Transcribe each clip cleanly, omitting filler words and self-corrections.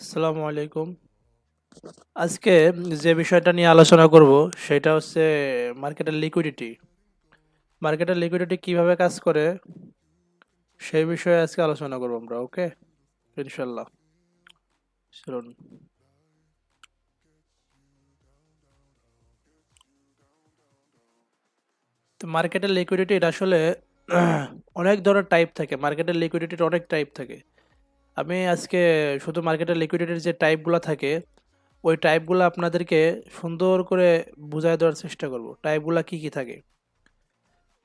আসসালামু আলাইকুম। আজকে যে বিষয়টা নিয়ে আলোচনা করব সেটা হচ্ছে মার্কেটের লিকুইডিটি। মার্কেটের লিকুইডিটি কিভাবে কাজ করে সেই বিষয়ে আজকে আলোচনা করব আমরা। ওকে, ইনশাল্লাহ। চলুন। তো মার্কেটের লিকুইডিটির আসলে অনেক ধরনের টাইপ থাকে। মার্কেটের লিকুইডিটির অনেক টাইপ থাকে। আমি আজকে শুধু মার্কেটের লিকুইডিটির যে টাইপগুলো থাকে ওই টাইপগুলো আপনাদেরকে সুন্দর করে বুঝায় দেওয়ার চেষ্টা করব। টাইপগুলো কি কি থাকে।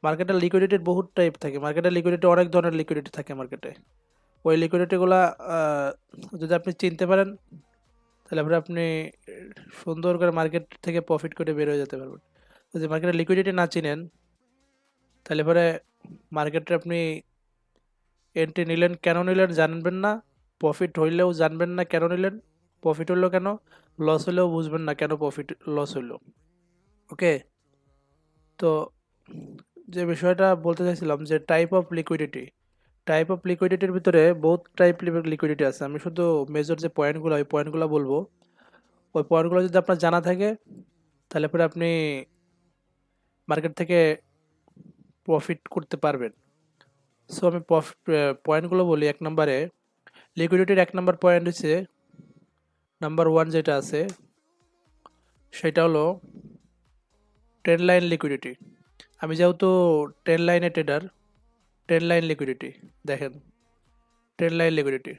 মার্কেটের লিকুইডিটির বহুত টাইপ থাকে। মার্কেটের লিকুইডিটি অনেক ধরনের লিকুইডিটি থাকে মার্কেটে। ওই লিকুইডিটিগুলা যদি আপনি চিনতে পারেন তাহলে পরে আপনি সুন্দর করে মার্কেট থেকে প্রফিট করে বের হয়ে যেতে পারবেন। যদি মার্কেটের লিকুইডিটি না চিনেন তাহলে পরে মার্কেটে আপনি এন্ট্রি নিলেন কেন নিলেন জানবেন না, প্রফিট হইলেও জানবেন না কেন নিলেন, প্রফিট হইলো কেন, লস হলেও বুঝবেন না কেন প্রফিট লস হইলো। ওকে, তো যে বিষয়টা বলতে চাইছিলাম যে টাইপ অফ লিকুইডিটির ভিতরে বহুত টাইপ লিকুইডিটি আছে। আমি শুধু মেজর যে পয়েন্টগুলো ওই পয়েন্টগুলো বলবো। ওই পয়েন্টগুলো যদি আপনার জানা থাকে তাহলে পরে আপনি মার্কেট থেকে প্রফিট করতে পারবেন। সো আমি পয়েন্টগুলো বলি। এক নম্বরে লিকুইডিটির এক নম্বর পয়েন্ট হচ্ছে, নাম্বার ওয়ান যেটা আছে সেটা হলো ট্রেন লাইন লিকুইডিটি। আমি যেহেতু ট্রেন লাইনে ট্রেডার, ট্রেন লাইন লিকুইডিটি দেখেন। ট্রেন লাইন লিকুইডিটি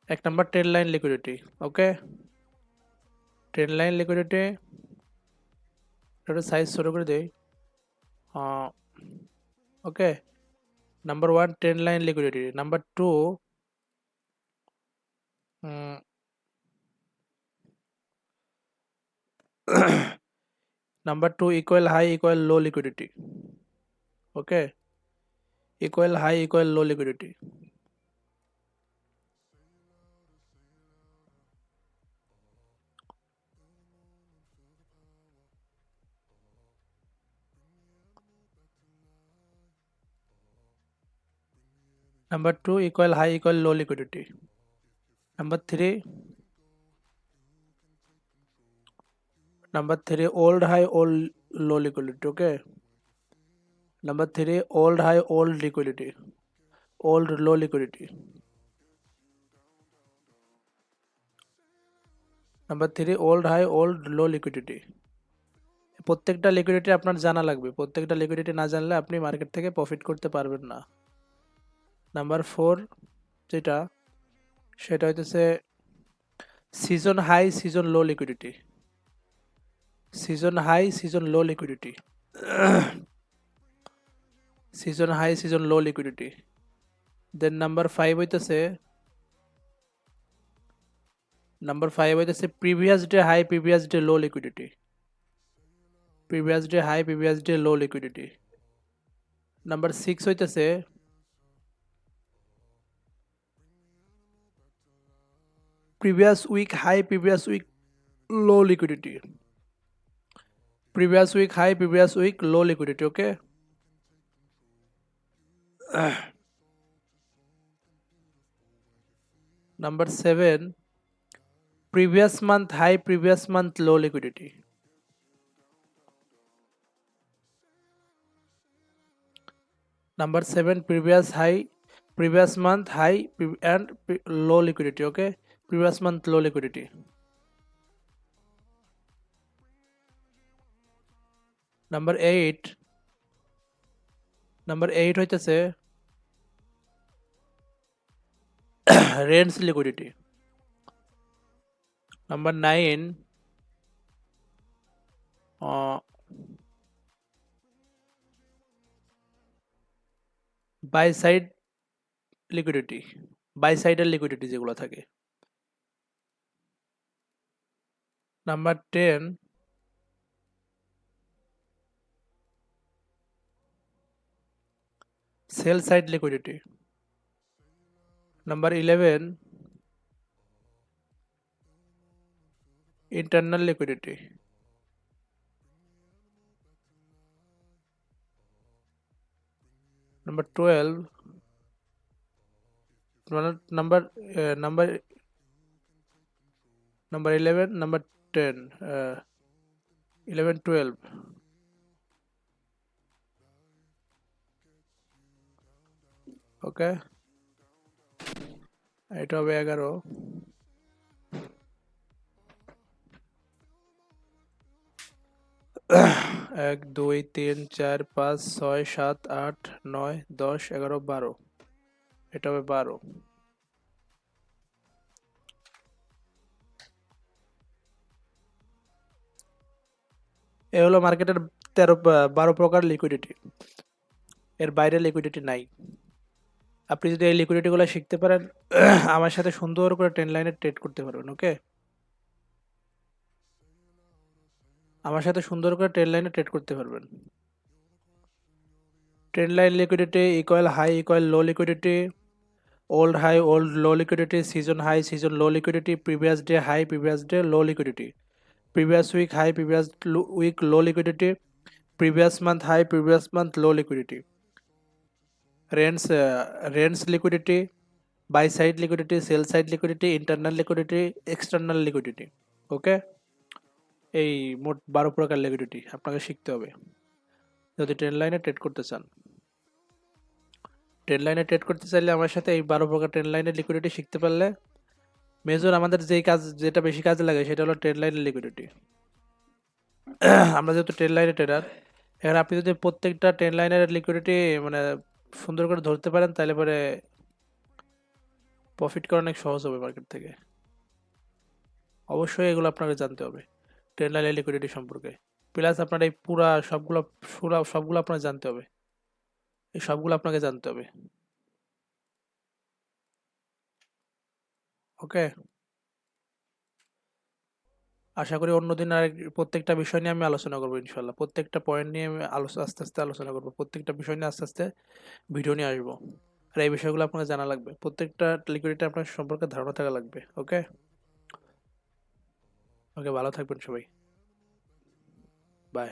এক number trend line liquidity. Okay, trend line liquidity একটু সাইজ ছোট করে দেই। Okay, number one trend line liquidity. Number two number two equal high equal low liquidity. Okay, equal high equal low liquidity. Number two equal high equal low liquidity. Number three old high old low liquidity. Okay, number three old high old liquidity, old low liquidity. Number three old high old low liquidity. প্রত্যেকটা liquidity আপনার জানা লাগবে। প্রত্যেকটা liquidity না জানলে আপনি market থেকে profit করতে পারবেন না। নাম্বার ফোর যেটা, সেটা হইতেছে season high season low liquidity. Season high season low liquidity. Season high season low liquidity. Then number five হইতেছে previous day high previous day low liquidity. Previous day high previous day low liquidity. Number six হইতেছে previous week high previous week low liquidity. Previous week high previous week low liquidity. Okay, number seven previous month high previous month low liquidity. Number seven previous month high and low liquidity. Okay, previous month low liquidity. Number eight হইতেছে rents liquidity. Number nine buy side liquidity, buy সাইডের liquidity যেগুলো থাকে। Number ten sell side liquidity. Number 11 internal liquidity. Number 12 number number number 11, number 10, 11, 12, okay, এটা হবে 11, 1, 2, 3, 4, 5, 6, 7, 8, 9, 10, 11, 12, এটা হবে 12। এ হলো মার্কেটের 12 প্রকার লিকুইডিটি। এর বাইরে লিকুইডিটি নাই। আপনি যদি এই লিকুইডিটিগুলো শিখতে পারেন, আমার সাথে সুন্দর করে ট্রেন লাইনে ট্রেড করতে পারবেন। ওকে, আমার সাথে সুন্দর করে ট্রেন লাইনে ট্রেড করতে পারবেন। Trend line liquidity equal high equal low liquidity, old high old low liquidity, season high season low liquidity, previous day high previous day low liquidity, previous week high previous week low liquidity, previous month high previous month low liquidity, rents liquidity, buy side liquidity, sell side liquidity, internal liquidity, external liquidity. ওকে, এই মোট 12 প্রকার liquidity আপনাকে শিখতে হবে যদি train লাইনে trade করতে চান। ট্রেন লাইনে ট্রেড করতে চাইলে আমার সাথে এই 12 প্রকার ট্রেন লাইনের লিকুইডিটি শিখতে পারলে মেজর আমাদের যেই কাজ যেটা বেশি কাজে লাগে সেটা হলো ট্রেড লাইনের লিকুইডিটি। আমরা যেহেতু ট্রেড লাইনের ট্রেডার, এখানে আপনি যদি প্রত্যেকটা ট্রেড লাইনের লিকুইডিটি মানে সুন্দর করে ধরতে পারেন তাহলে পরে প্রফিট করা অনেক সহজ হবে মার্কেট থেকে। অবশ্যই এগুলো আপনাকে জানতে হবে ট্রেড লাইনের লিকুইডিটি সম্পর্কে, প্লাস আপনার এই সবগুলো আপনাকে জানতে হবে, এই সবগুলো আপনাকে জানতে হবে। ওকে, আশা করি অন্যদিন আর প্রত্যেকটা বিষয় নিয়ে আমি আলোচনা করবো ইনশাল্লাহ। প্রত্যেকটা পয়েন্ট নিয়ে আমি আস্তে আস্তে আলোচনা করবো, প্রত্যেকটা বিষয় নিয়ে আস্তে আস্তে ভিডিও নিয়ে আসবো। আর এই বিষয়গুলো আপনাকে জানা লাগবে, প্রত্যেকটা লিকুইডিটি আপনার সম্পর্কে ধারণা থাকা লাগবে। ওকে, ওকে, ভালো থাকবেন সবাই, বাই।